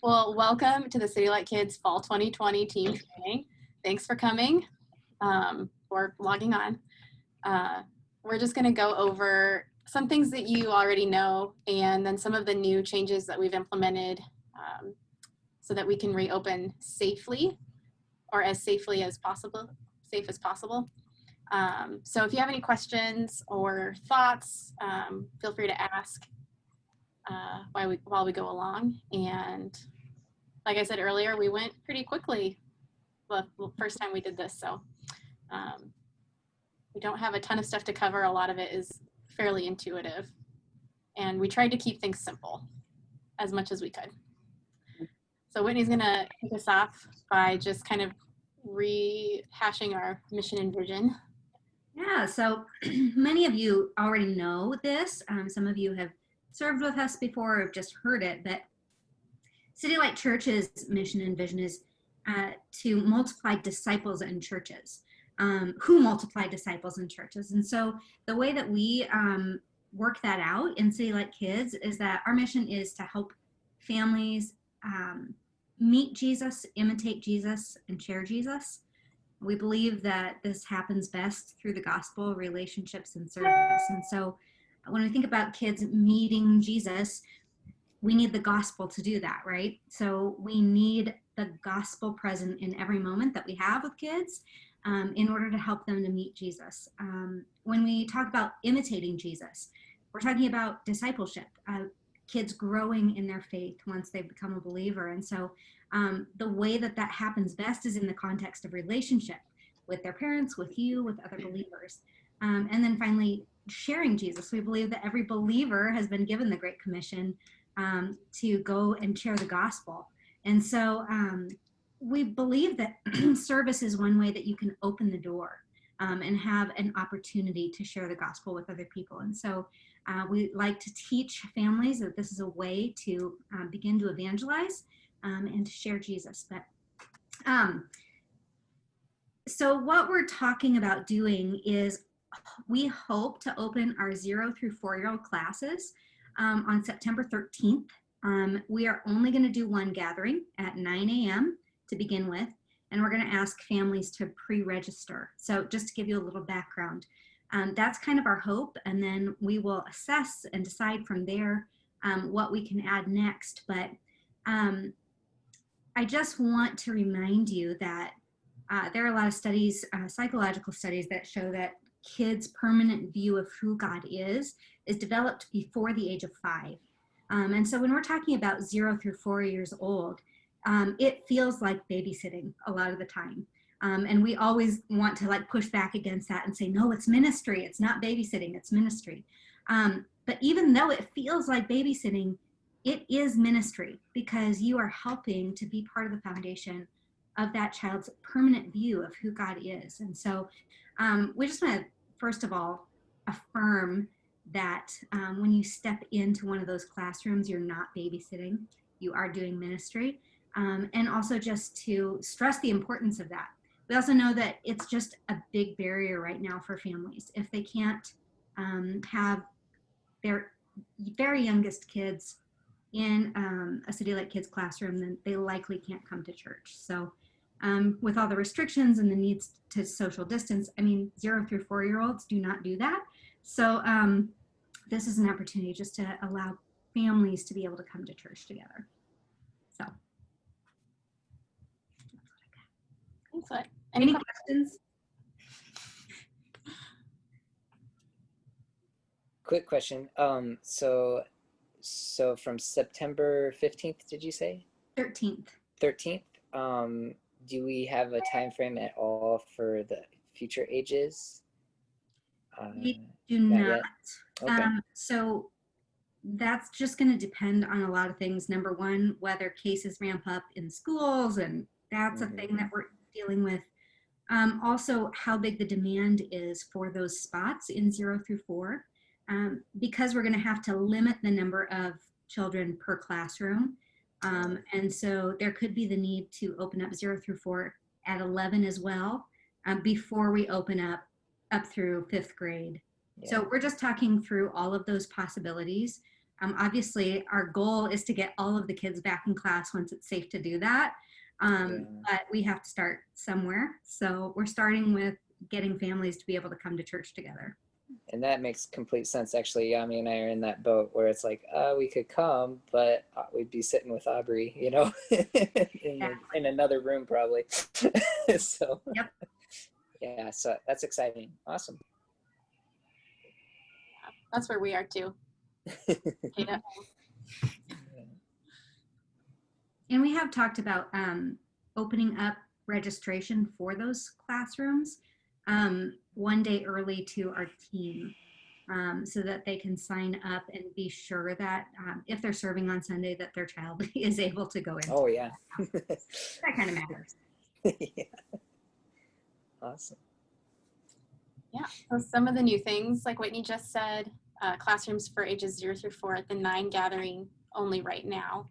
Well, welcome to the City Light Kids Fall 2020 team training. Thanks for coming or logging on. We're just going to go over some things that you already know and then some of the new changes that we've implemented so that we can reopen safely or as safely as possible, safe as possible. So if you have any questions or thoughts, feel free to ask while we go along. And like I said earlier, we went pretty quickly the first time we did this, so we don't have a ton of stuff to cover. A lot of it is fairly intuitive, and we tried to keep things simple as much as we could. So Whitney's gonna kick us off by just kind of rehashing our mission and vision. Yeah, so many of you already know this. Some of you have served with us before or have just heard it, but City Light Church's mission and vision is to multiply disciples and churches, who multiply disciples and churches. And so the way that we work that out in City Light Kids is that our mission is to help families meet Jesus, imitate Jesus, and share Jesus. We believe that this happens best through the gospel, relationships, and service. And so when we think about kids meeting Jesus, we need the gospel to do that, right? So we need the gospel present in every moment that we have with kids in order to help them to meet Jesus. When we talk about imitating Jesus, we're talking about discipleship, kids growing in their faith once they become a believer. And so the way that that happens best is in the context of relationship with their parents, with you, with other believers. And then finally, sharing Jesus. We believe that every believer has been given the Great Commission to go and share the gospel. And so we believe that service is one way that you can open the door and have an opportunity to share the gospel with other people. And so we like to teach families that this is a way to begin to evangelize and to share Jesus. But so what we're talking about doing is we hope to open our 0 through 4-year-old classes on September 13th. We are only going to do one gathering at 9 a.m. to begin with, and we're going to ask families to pre-register. So just to give you a little background, that's kind of our hope, and then we will assess and decide from there what we can add next. But I just want to remind you that there are a lot of studies, psychological studies, that show that kids' permanent view of who God is developed before the age of 5. And so when we're talking about 0 through 4 years old, it feels like babysitting a lot of the time. And we always want to like push back against that and say, no, it's ministry. It's not babysitting, it's ministry. But even though it feels like babysitting, it is ministry because you are helping to be part of the foundation of that child's permanent view of who God is. And so we just want to, first of all, affirm that when you step into one of those classrooms, you're not babysitting, you are doing ministry. And also just to stress the importance of that. We also know that it's just a big barrier right now for families. If they can't have their very youngest kids in a City Light Kids classroom, then they likely can't come to church. So with all the restrictions and the needs to social distance, I mean, 0 through 4-year-olds do not do that. So this is an opportunity just to allow families to be able to come to church together. So. Excellent. Any questions? Quick question. So from September 15th, did you say? 13th. 13th. Do we have a time frame at all for the future ages? We do not. Okay. So that's just going to depend on a lot of things. Number one, whether cases ramp up in schools, and that's a thing that we're dealing with. Also, how big the demand is for those spots in 0 through 4, because we're going to have to limit the number of children per classroom. And so there could be the need to open up 0 through 4 at 11 as well, before we open up through 5th grade. Yeah. So we're just talking through all of those possibilities. Obviously, our goal is to get all of the kids back in class once it's safe to do that. But we have to start somewhere. So we're starting with getting families to be able to come to church together. And that makes complete sense. Actually, Yami and I are in that boat where it's like, we could come, but we'd be sitting with Aubrey, you know, in another room probably. So, yep. Yeah, so that's exciting. Awesome. That's where we are too. Yeah. And we have talked about opening up registration for those classrooms one day early to our team so that they can sign up and be sure that if they're serving on Sunday that their child is able to go in. Oh, yeah. That kind of matters. Yeah. Awesome. Yeah, so some of the new things, like Whitney just said, classrooms for ages 0 through 4 at the 9 gathering only right now.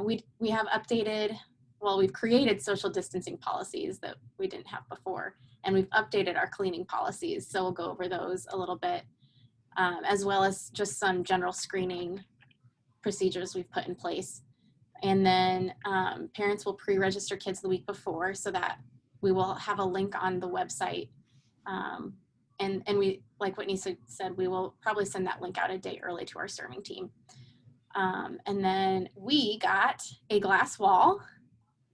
We have updated, well, we've created social distancing policies that we didn't have before, and we've updated our cleaning policies. So we'll go over those a little bit, as well as just some general screening procedures we've put in place. And then parents will pre-register kids the week before so that we will have a link on the website. And we, like Whitney said, we will probably send that link out a day early to our serving team. And then we got a glass wall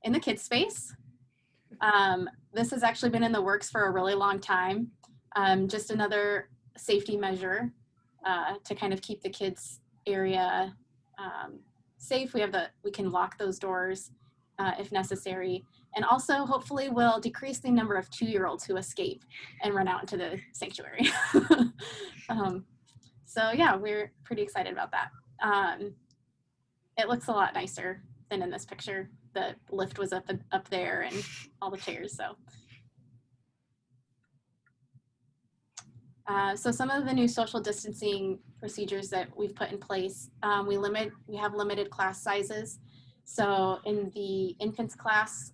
in the kids space. This has actually been in the works for a really long time. Just another safety measure to kind of keep the kids area safe. We can lock those doors if necessary. And also hopefully will decrease the number of 2-year-olds who escape and run out into the sanctuary. So yeah, we're pretty excited about that. It looks a lot nicer than in this picture. The lift was up there and all the chairs. So some of the new social distancing procedures that we've put in place, we have limited class sizes. So in the infants class,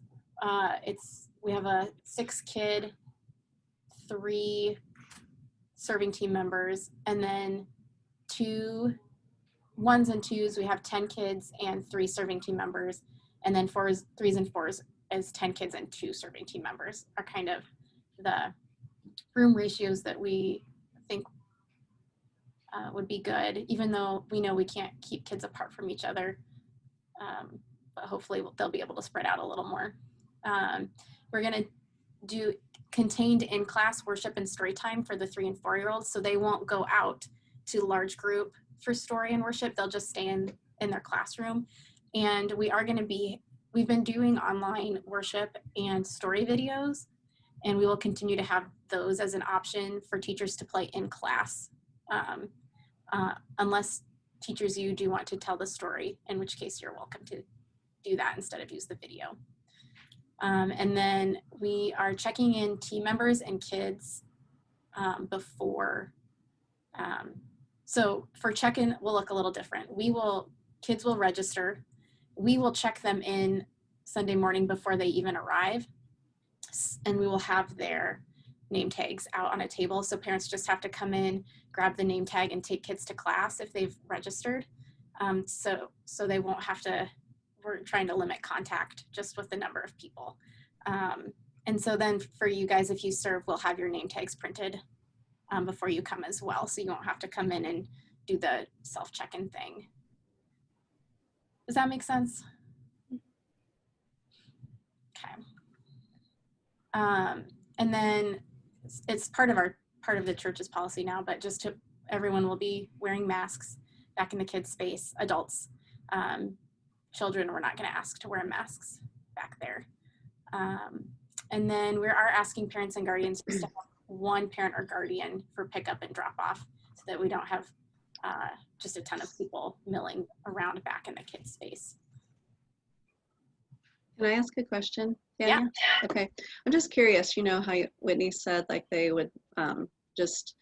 we have a 6-kid, 3 serving team members, and then 2 1s and 2s, we have 10 kids and 3 serving team members, and then 3s and 4s is 10 kids and 2 serving team members are kind of the room ratios that we think would be good, even though we know we can't keep kids apart from each other, but hopefully they'll be able to spread out a little more. We're going to do contained in-class worship and story time for the 3 and 4-year-olds, so they won't go out to large group for story and worship. They'll just stay in their classroom. And we've been doing online worship and story videos, and we will continue to have those as an option for teachers to play in class, unless teachers, you do want to tell the story, in which case you're welcome to do that instead of use the video. And then we are checking in team members and kids before. So for check-in will look a little different. Kids will register. We will check them in Sunday morning before they even arrive. And we will have their name tags out on a table. So parents just have to come in, grab the name tag, and take kids to class if they've registered. So they won't have to, we're trying to limit contact just with the number of people. And so then for you guys, if you serve, we'll have your name tags printed before you come as well. So you won't have to come in and do the self-check-in thing. Does that make sense? Okay. And then it's part of the church's policy now, but everyone will be wearing masks back in the kids' space. Adults, children, we're not going to ask to wear masks back there. And then we are asking parents and guardians to have 1 parent or guardian for pickup and drop off, so that we don't have just a ton of people milling around back in the kids' space. Can I ask a question? Yeah. Okay. I'm just curious, you know how Whitney said like they would just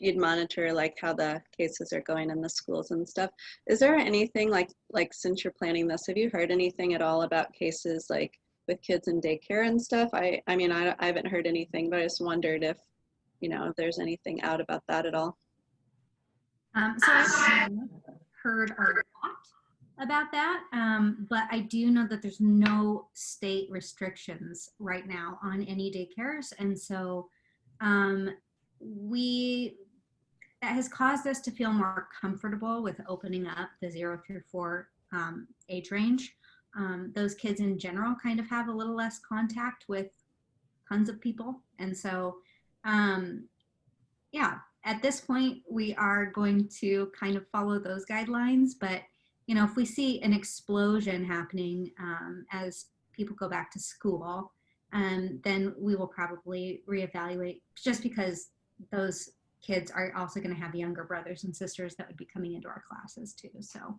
you'd monitor like how the cases are going in the schools and stuff. Is there anything like since you're planning this, have you heard anything at all about cases like with kids in daycare and stuff? I mean, I haven't heard anything, but I just wondered if, you know, if there's anything out about that at all. So I've heard a lot about that, but I do know that there's no state restrictions right now on any daycares, and so that has caused us to feel more comfortable with opening up the 0 through 4 age range. Those kids in general kind of have a little less contact with tons of people, and so yeah, at this point we are going to kind of follow those guidelines, but if we see an explosion happening as people go back to school, then we will probably reevaluate, just because those kids are also going to have younger brothers and sisters that would be coming into our classes too. So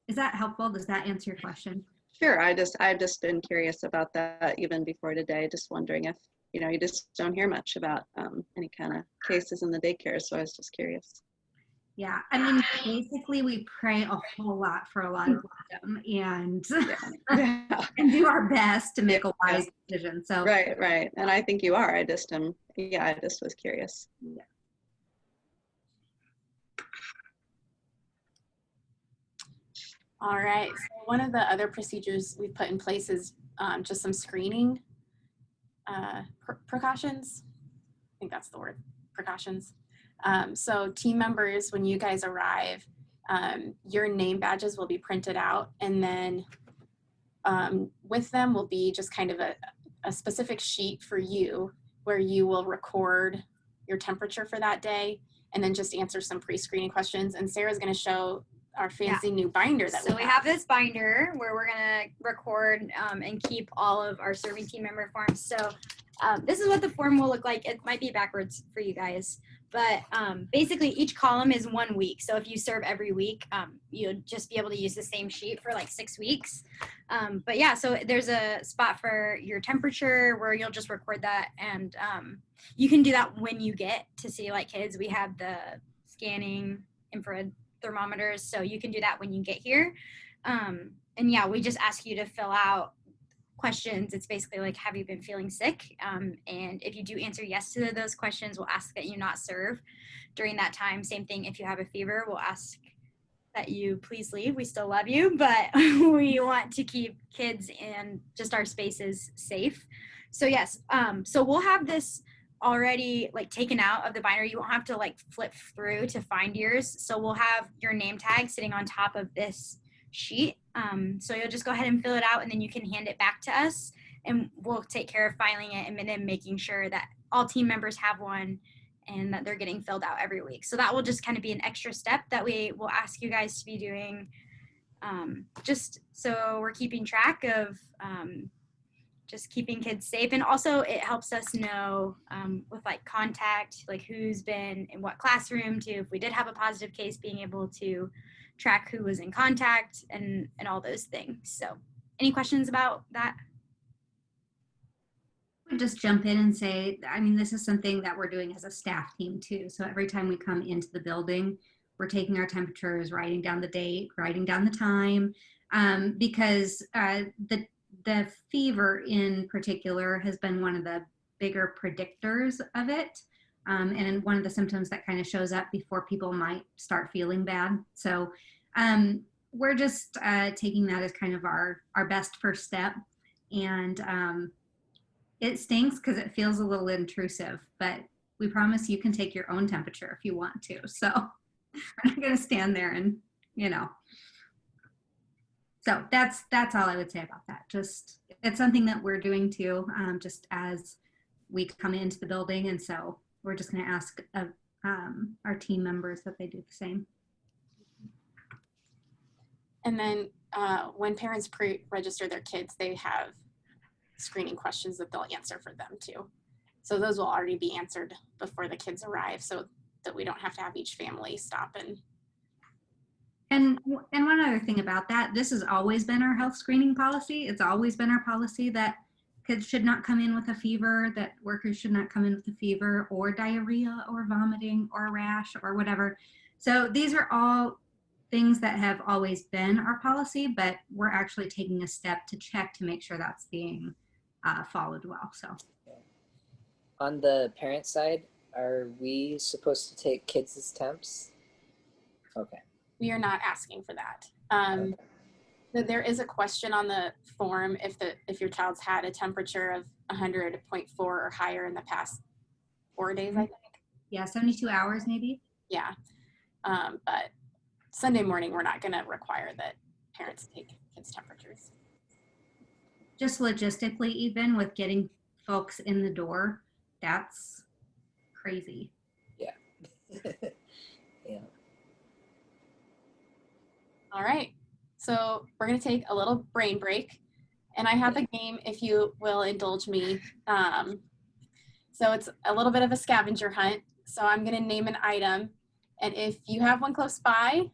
is that helpful? Does that answer your question? Sure. I've just been curious about that even before today, just wondering if, you just don't hear much about any kind of cases in the daycare. So I was just curious. Yeah, I mean, basically we pray a whole lot for a lot of wisdom and, Yeah. and do our best to make a wise decision. So Right. And I think you are. I just was curious. Yeah. All right, so one of the other procedures we've put in place is just some screening precautions. I think that's the word, precautions. So team members, when you guys arrive, your name badges will be printed out, and then with them will be just kind of a specific sheet for you where you will record your temperature for that day and then just answer some pre-screening questions. And Sarah's going to show our fancy new binder that we have this binder where we're going to record and keep all of our serving team member forms. So this is what the form will look like. It might be backwards for you guys, but basically each column is 1 week. So if you serve every week, you'll just be able to use the same sheet for like 6 weeks. But yeah, so there's a spot for your temperature where you'll just record that. And you can do that when you get to see like kids. We have the scanning infrared thermometers, so you can do that when you get here. And yeah, we just ask you to fill out questions. It's basically like, have you been feeling sick? And if you do answer yes to those questions, we'll ask that you not serve during that time. Same thing, if you have a fever, we'll ask that you please leave. We still love you, but we want to keep kids and just our spaces safe. So yes, so we'll have this already like taken out of the binder. You won't have to like flip through to find yours. So we'll have your name tag sitting on top of this sheet. So you'll just go ahead and fill it out, and then you can hand it back to us, and we'll take care of filing it and then making sure that all team members have one and that they're getting filled out every week. So that will just kind of be an extra step that we will ask you guys to be doing, just so we're keeping track of just keeping kids safe. And also it helps us know with like contact, like who's been in what classroom, to if we did have a positive case, being able to track who was in contact and all those things. So any questions about that? I would just jump in and say, I mean, this is something that we're doing as a staff team too. So every time we come into the building, we're taking our temperatures, writing down the date, writing down the time, because the fever in particular has been one of the bigger predictors of it, and one of the symptoms that kind of shows up before people might start feeling bad. So we're just taking that as kind of our best first step. And it stinks because it feels a little intrusive, but we promise you can take your own temperature if you want to. So we're not going to stand there and, So that's all I would say about that. Just, it's something that we're doing too, just as we come into the building. And so we're just going to ask our team members that they do the same. And then when parents pre-register their kids, they have screening questions that they'll answer for them too. So those will already be answered before the kids arrive, so that we don't have to have each family stop And one other thing about that, this has always been our health screening policy. It's always been our policy that kids should not come in with a fever, that workers should not come in with a fever or diarrhea or vomiting or a rash or whatever. So these are all things that have always been our policy, but we're actually taking a step to check to make sure that's being followed well. So on the parent side, Are we supposed to take kids' temps? Okay. We are not asking for that. There is a question on the form if your child's had a temperature of 100.4 or higher in the past 4 days, I think. Yeah, 72 hours maybe. Yeah. But Sunday morning, we're not going to require that parents take kids' temperatures. Just logistically, even with getting folks in the door, that's crazy. Yeah. All right. So we're going to take a little brain break. And I have a game, if you will indulge me. So it's a little bit of a scavenger hunt. So I'm going to name an item. And if you have one close by,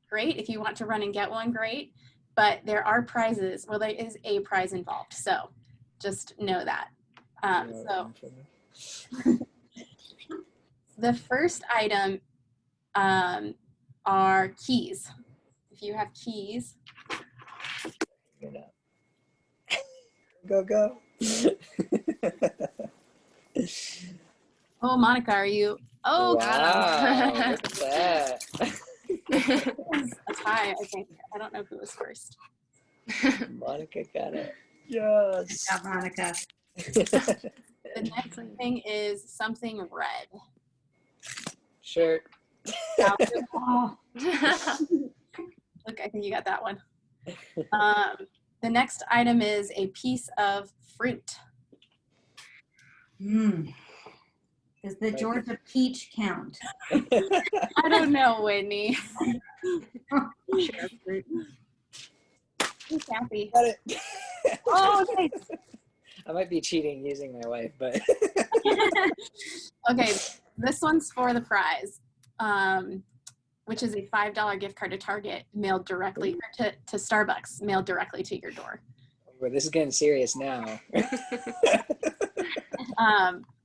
great. If you want to run and get one, great. But there are prizes. Well, there is a prize involved. So just know that. So the first item are keys. If you have keys. Go. Oh, Monica, are you? Oh, wow, look at that. a tie, I think. I don't know who was first. Monica got it. Yes. Yeah, Monica. The next thing is something red. Shirt. Oh, Look, I think you got that one. The next item is a piece of fruit. Does the Georgia peach count? I don't know, Whitney. Hey, Kathy. Got it. Oh, okay. I might be cheating using my wife, but Okay, this one's for the prize, which is a $5 gift card to Target mailed directly to Starbucks, mailed directly to your door. well, this is getting serious now.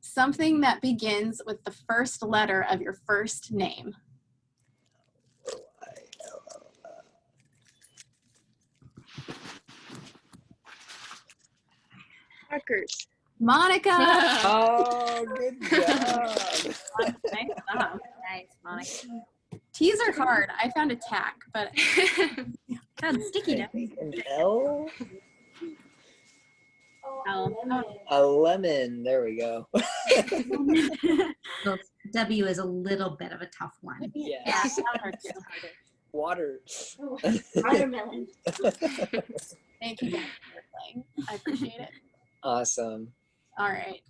Something that begins with the first letter of your first name. Markers. Monica! Oh, good job. Nice job. Nice, Monica. T's are hard. I found a tack, but God, sticky I note. think an L? oh, A lemon. There we go. So W is a little bit of a tough one. yeah, Yes. I found her too. Water. Watermelon. Thank you guys for playing. I appreciate it. Awesome. All right.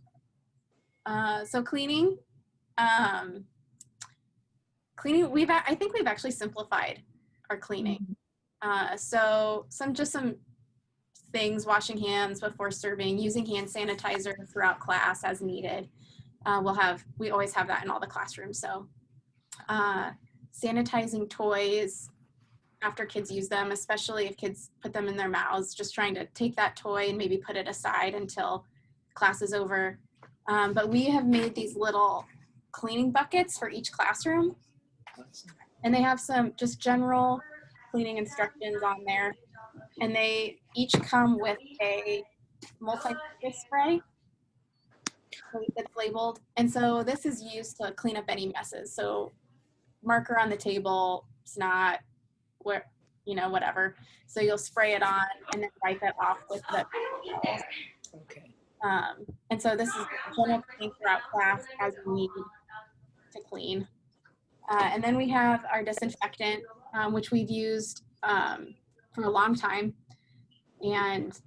So cleaning. Cleaning. I think we've actually simplified our cleaning. So some things: washing hands before serving, using hand sanitizer throughout class as needed. We always have that in all the classrooms. So sanitizing toys after kids use them, especially if kids put them in their mouths, just trying to take that toy and maybe put it aside until class is over. But we have made these little cleaning buckets for each classroom, and they have some just general cleaning instructions on there. And they each come with a multi-purpose spray that's labeled. And so this is used to clean up any messes. So marker on the table, snot, whatever. So you'll spray it on and then wipe it off with the. Okay. And so this is general cleaning throughout class as we need to clean. And then we have our disinfectant, which we've used for a long time. And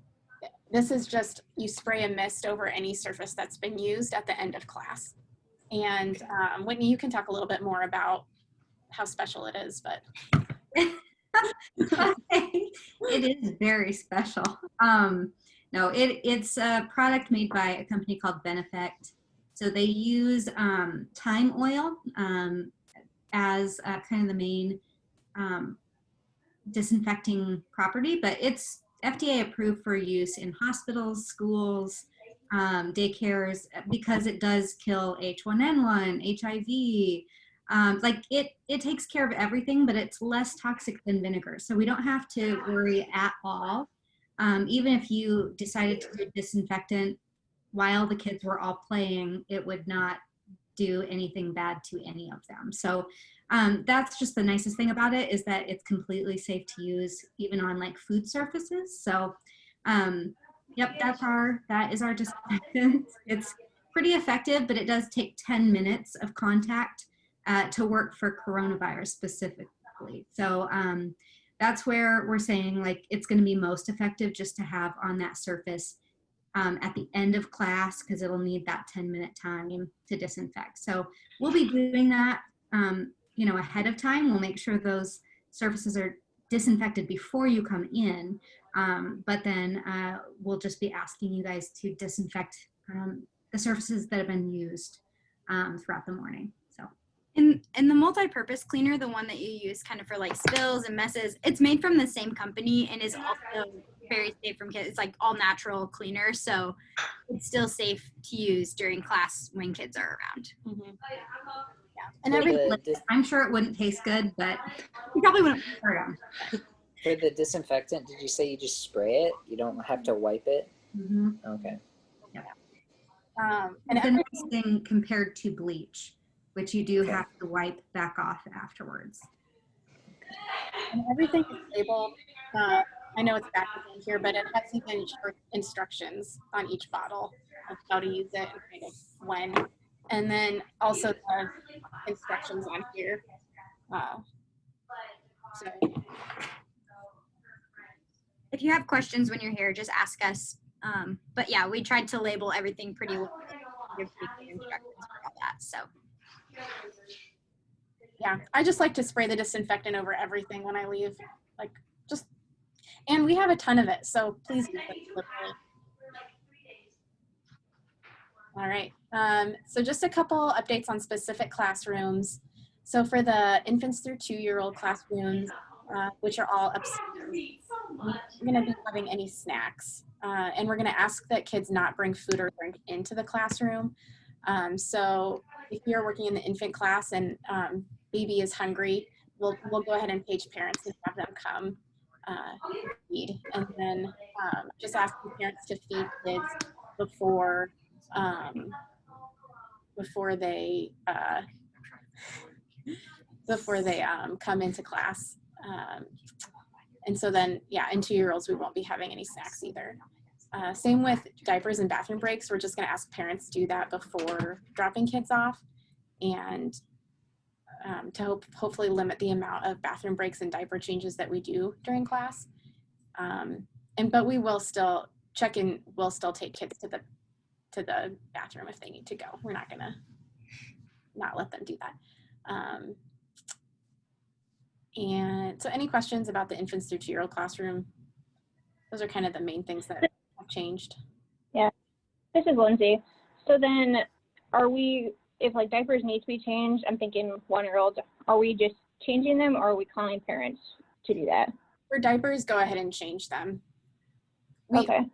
this is just, you spray a mist over any surface that's been used at the end of class. And Whitney, you can talk a little bit more about how special it is, but. It is very special. No, it's a product made by a company called Benefect. So they use thyme oil as kind of the main disinfecting property, but it's FDA approved for use in hospitals, schools, daycares, because it does kill H1N1, HIV. Like it takes care of everything, but it's less toxic than vinegar. So we don't have to worry at all. Even if you decided to do disinfectant while the kids were all playing, it would not do anything bad to any of them. So that's just the nicest thing about it, is that it's completely safe to use even on like food surfaces. So yep, that is our disinfectant. It's pretty effective, but it does take 10 minutes of contact to work for coronavirus specifically. So that's where we're saying like it's going to be most effective just to have on that surface at the end of class, because it'll need that 10-minute time to disinfect. So we'll be doing that, you know, ahead of time. We'll make sure those surfaces are disinfected before you come in, but then we'll just be asking you guys to disinfect the surfaces that have been used throughout the morning. So. And the multi-purpose cleaner, the one that you use kind of for like spills and messes, it's made from the same company and is also very safe from kids. It's like all natural cleaner, so it's still safe to use during class when kids are around. Mm-hmm. Yeah, And I'm sure it wouldn't taste good, but you probably wouldn't hurt them. For the disinfectant, did you say you just spray it? You don't have to wipe it? Mm-hmm. Okay. And it's a nice thing compared to bleach, which you do have to wipe back off afterwards. And everything is labeled. I know it's back in here, but it has even short instructions on each bottle of how to use it and kind of when. And then also the instructions on here. So if you have questions when you're here, just ask us. But yeah, we tried to label everything pretty well. Give pretty instructions for all that. So yeah, I just like to spray the disinfectant over everything when I leave. Like just, and we have a ton of it, so please use it liberally. All right, so just a couple updates on specific classrooms. So for the infants through 2-year-old classrooms, which are all upstairs, we're gonna be having any snacks. And we're gonna ask that kids not bring food or drink into the classroom. So if you're working in the infant class and baby is hungry, we'll go ahead and page parents and have them come feed. And then just ask the parents to feed kids before they come into class. And so then, yeah, in 2-year-olds, we won't be having any snacks either. Same with diapers and bathroom breaks. We're just going to ask parents to do that before dropping kids off, and to hopefully limit the amount of bathroom breaks and diaper changes that we do during class. But we will still check in. We'll still take kids to the bathroom if they need to go. We're not going to not let them do that. And so any questions about the infants through 2-year-old classroom? Those are kind of the main things that have changed. Yeah, this is Lindsay. So then if like diapers need to be changed, I'm thinking 1-year-olds, are we just changing them or are we calling parents to do that? For diapers, go ahead and change them. Okay.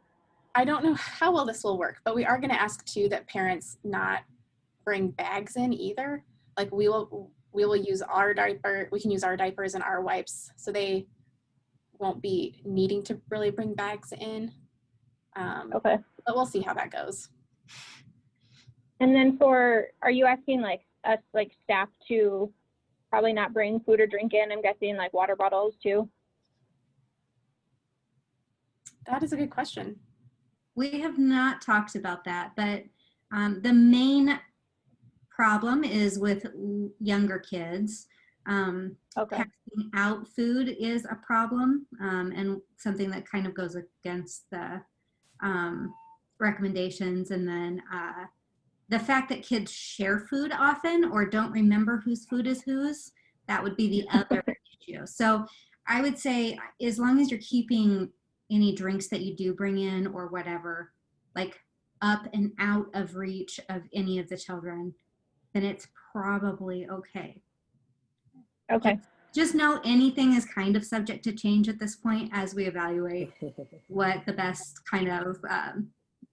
I don't know how well this will work, but we are going to ask too that parents not bring bags in either. Like we will use our diaper, we can use our diapers and our wipes, so they won't be needing to really bring bags in. Okay. But we'll see how that goes. And then are you asking like us, like staff, to probably not bring food or drink in? I'm guessing like water bottles too. That is a good question. We have not talked about that, but the main problem is with younger kids. Okay. Passing out food is a problem, and something that kind of goes against the recommendations. And then the fact that kids share food often or don't remember whose food is whose, that would be the other issue. So I would say, as long as you're keeping any drinks that you do bring in or whatever, like up and out of reach of any of the children, then it's probably okay. Okay. Just know anything is kind of subject to change at this point as we evaluate what the best kind of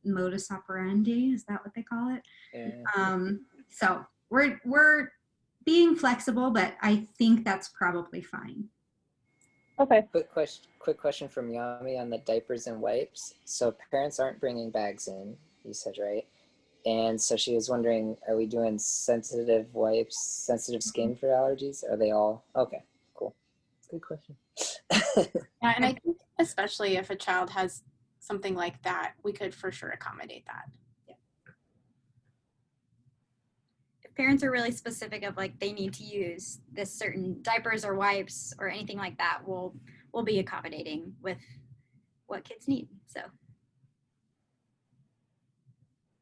modus operandi, is that what they call it? Yeah. So we're being flexible, but I think that's probably fine. Okay. Quick question from Yami on the diapers and wipes. So parents aren't bringing bags in, you said, right? And so she was wondering, are we doing sensitive wipes, sensitive skin for allergies? Are they all okay? Cool. Good question. Yeah, and I think especially if a child has something like that, we could for sure accommodate that. If parents are really specific of like they need to use this certain diapers or wipes or anything like that, we'll be accommodating with what kids need. So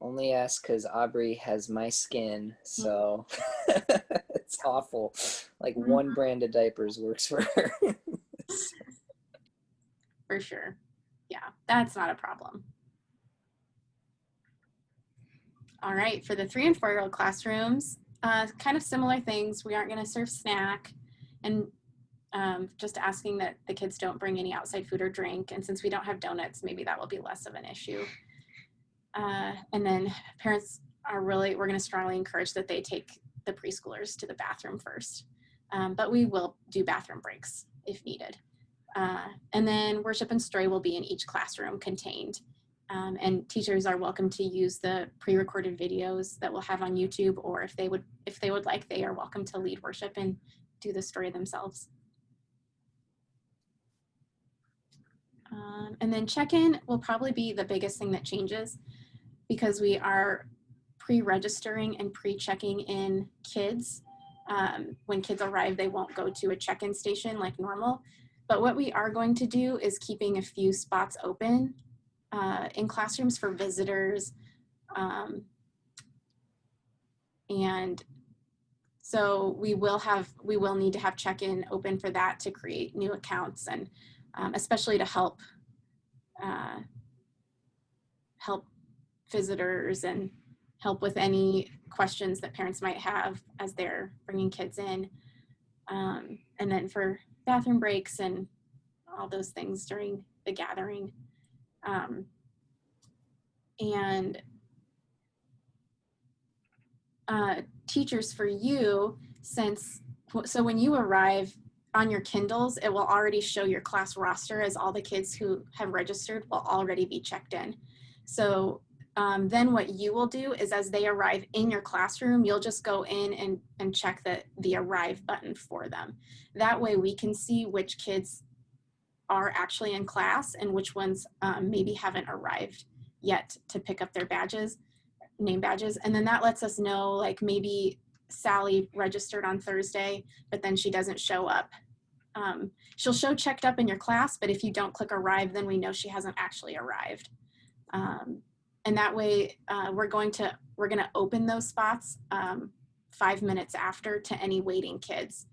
Only ask because Aubrey has my skin, so it's awful. Like one brand of diapers works for her. For sure. Yeah, that's not a problem. All right, for the 3 and 4-year-old classrooms, kind of similar things. We aren't going to serve snack, and just asking that the kids don't bring any outside food or drink. And since we don't have donuts, maybe that will be less of an issue. And then parents are we're going to strongly encourage that they take the preschoolers to the bathroom first. But we will do bathroom breaks if needed. And then worship and story will be in each classroom contained. And teachers are welcome to use the pre-recorded videos that we'll have on YouTube, or if they would like, they are welcome to lead worship and do the story themselves. And then check-in will probably be the biggest thing that changes, because we are pre-registering and pre-checking in kids. When kids arrive, they won't go to a check-in station like normal. But what we are going to do is keeping a few spots open in classrooms for visitors. And so we will need to have check-in open for that to create new accounts, and especially to help visitors and help with any questions that parents might have as they're bringing kids in. And then for bathroom breaks and all those things during the gathering. And teachers, for you, so when you arrive on your Kindles, it will already show your class roster, as all the kids who have registered will already be checked in. So then what you will do is, as they arrive in your classroom, you'll just go in and check the arrive button for them. That way we can see which kids are actually in class and which ones maybe haven't arrived yet to pick up their name badges. And then that lets us know, like, maybe Sally registered on Thursday, but then she doesn't show up. She'll show checked up in your class, but if you don't click arrive, then we know she hasn't actually arrived. And that way we're going to open those spots 5 minutes after to any waiting kids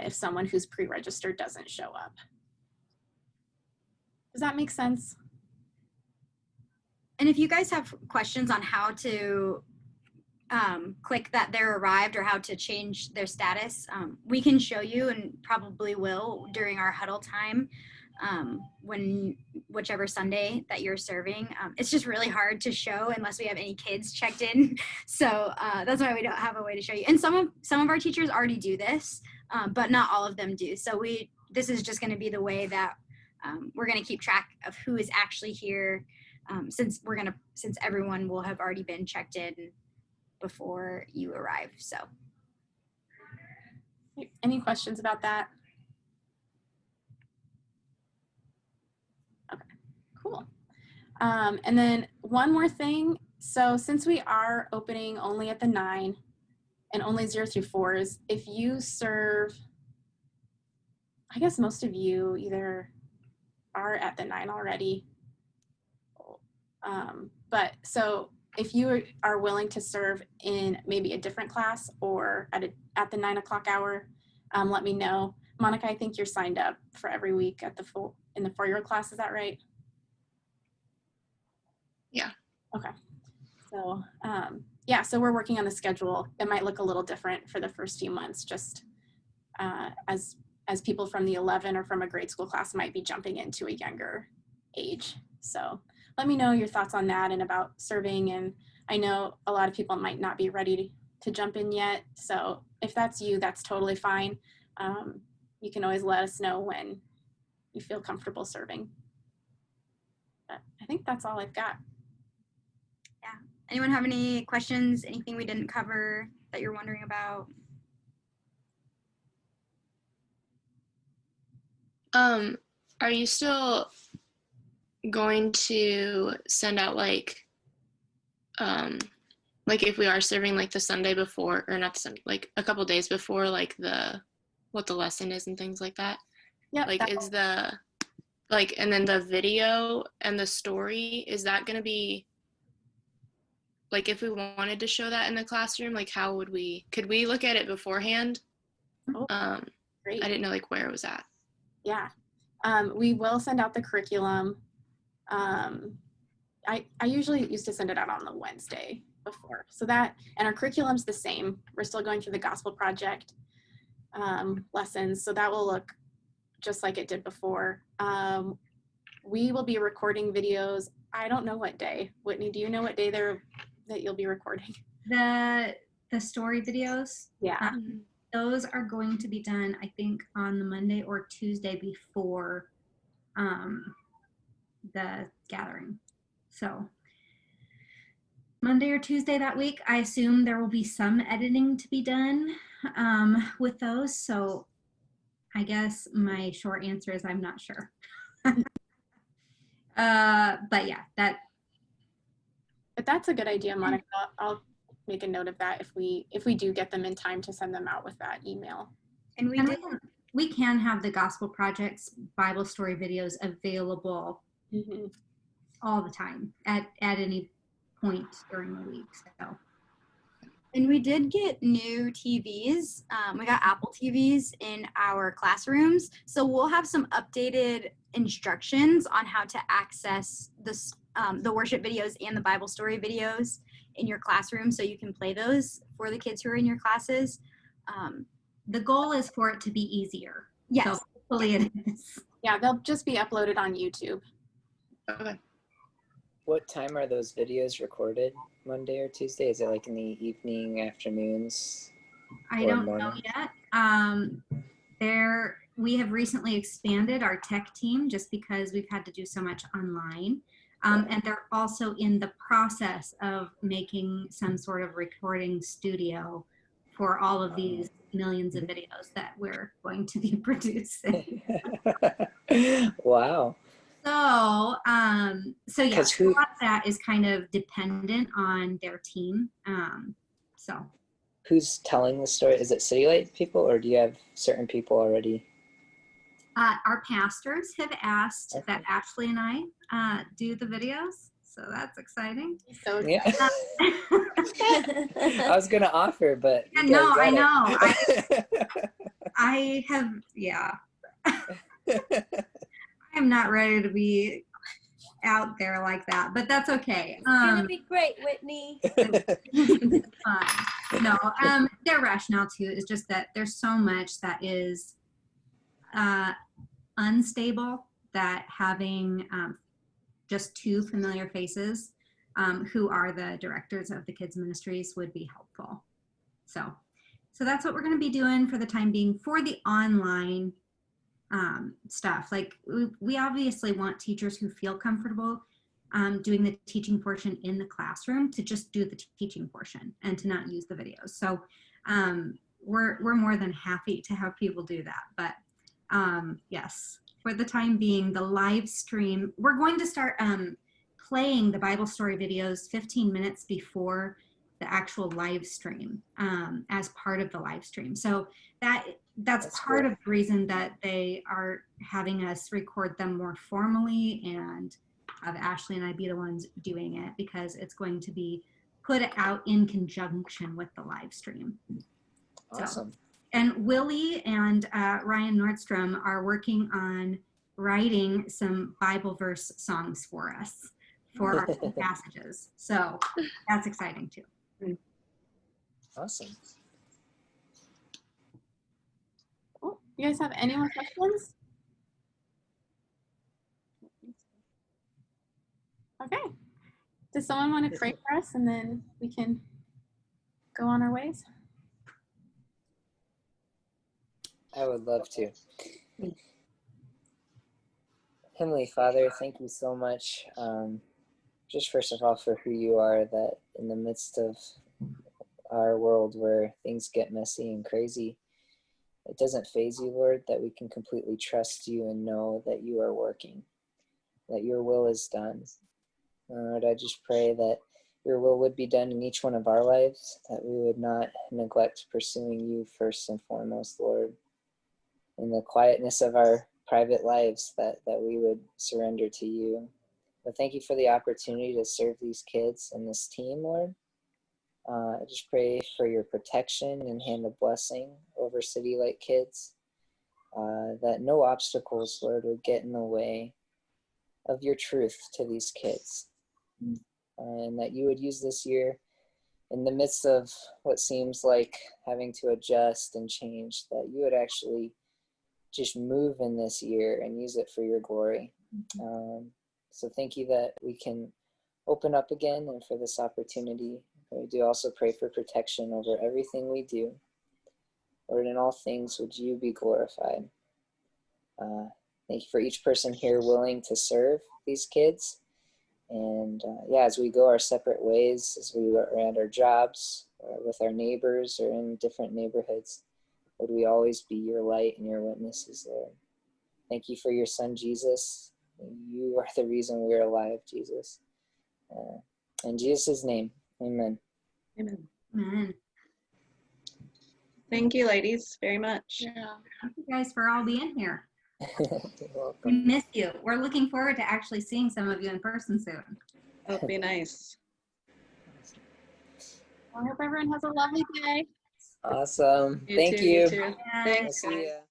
if someone who's pre-registered doesn't show up. Does that make sense? And if you guys have questions on how to click that they're arrived or how to change their status, we can show you, and probably will during our huddle time, whichever Sunday that you're serving. It's just really hard to show unless we have any kids checked in. So that's why we don't have a way to show you. And some of our teachers already do this, but not all of them do. So this is just going to be the way that we're going to keep track of who is actually here, since everyone will have already been checked in before you arrive. So any questions about that? Okay, cool. And then one more thing. So since we are opening only at the 9 and only 0 through 4s, if you serve, I guess most of you either are at the 9 already. But so if you are willing to serve in maybe a different class or at the 9 o'clock hour, let me know. Monica, I think you're signed up for every week in the 4-year-old class. Is that right? Yeah. Okay. So yeah, so we're working on the schedule. It might look a little different for the first few months, just as people from the 11 or from a grade school class might be jumping into a younger age. So let me know your thoughts on that and about serving. And I know a lot of people might not be ready to jump in yet. So if that's you, that's totally fine. You can always let us know when you feel comfortable serving. But I think that's all I've got. Yeah, Anyone have any questions? Anything we didn't cover that you're wondering about? Are you still going to send out like if we are serving like the Sunday before, or not the Sunday, like a couple days before, like what the lesson is and things like that? Yeah. Like is the and then the video and the story, is that going to be like, if we wanted to show that in the classroom, like how would could we look at it beforehand? Oh, great. I didn't know like where it was at. Yeah. We will send out the curriculum. I usually used to send it out on the Wednesday before. So and our curriculum's the same. We're still going through the Gospel Project lessons. So that will look just like it did before. We will be recording videos. I don't know what day. Whitney, do you know what day that you'll be recording? The story videos. Yeah. Those are going to be done, I think, on the Monday or Tuesday before the gathering. So Monday or Tuesday that week, I assume there will be some editing to be done with those. So I guess my short answer is I'm not sure. But yeah, But that's a good idea, Monica. I'll make a note of that if we do get them in time to send them out with that email. And we can have the Gospel Project's Bible story videos available all the time at any point during the week. So. And we did get new TVs. We got Apple TVs in our classrooms. So we'll have some updated instructions on how to access the worship videos and the Bible story videos in your classroom, so you can play those for the kids who are in your classes. The goal is for it to be easier. Yes. So hopefully it is. Yeah, they'll just be uploaded on YouTube. Okay. What time are those videos recorded? Monday or Tuesday? Is it like in the evening, afternoons? I don't know yet. We have recently expanded our tech team just because we've had to do so much online. And they're also in the process of making some sort of recording studio for all of these millions of videos that we're going to be producing. Wow. So yeah, 'Cause a lot of that is kind of dependent on their team. So who's telling the story? Is it City Light people, or do you have certain people already? our pastors have asked that Ashley and I do the videos. So that's exciting. So Yeah. I was gonna offer, but you no, I guys know. I have, yeah. I'm not ready to be out there like that, but that's okay. It's gonna be great, Whitney. It's fine. No, their rationale too is just that there's so much that is unstable, that having just two familiar faces who are the directors of the kids ministries would be helpful. So that's what we're going to be doing for the time being for the online stuff. Like we obviously want teachers who feel comfortable doing the teaching portion in the classroom to just do the teaching portion and to not use the videos. So we're more than happy to have people do that. But yes, for the time being, the live stream, we're going to start playing the Bible story videos 15 minutes before the actual live stream as part of the live stream. So that's part cool. of the reason that they are having us record them more formally and have Ashley and I be the ones doing it, because it's going to be put out in conjunction with the live stream. Awesome. So, and Willie and Ryan Nordstrom are working on writing some Bible verse songs for us for our passages. So that's exciting too. Awesome. cool. You guys have any more questions? Okay. Does someone want to pray for us and then we can go on our ways? I would love to. Heavenly Father, thank you so much just first of all for who you are, that in the midst of our world where things get messy and crazy, it doesn't faze you, Lord, that we can completely trust you and know that you are working, that your will is done. Lord, I just pray that your will would be done in each one of our lives, that we would not neglect pursuing you first and foremost, Lord. In the quietness of our private lives, that we would surrender to you. But thank you for the opportunity to serve these kids and this team, Lord. I just pray for your protection and hand of blessing over City Light kids, that no obstacles, Lord, would get in the way of your truth to these kids, and that you would use this year in the midst of what seems like having to adjust and change, that you would actually just move in this year and use it for your glory. So thank you that we can open up again and for this opportunity. We do also pray for protection over everything we do. Lord, in all things, would you be glorified? Thank you for each person here willing to serve these kids. And as we go our separate ways, as we are at our jobs, or with our neighbors, or in different neighborhoods, would we always be your light and your witnesses, Lord? Thank you for your son, Jesus. You are the reason we are alive, Jesus. In Jesus' name, amen. Amen. Amen. Thank you, ladies, very much. Yeah. Thank you guys for all being here. You're We welcome. miss you. We're looking forward to actually seeing some of you in person soon. Oh, be nice. I hope everyone has a lovely day. Awesome. You Thank too, you. too. Yeah. Thanks, I'll see guys. ya.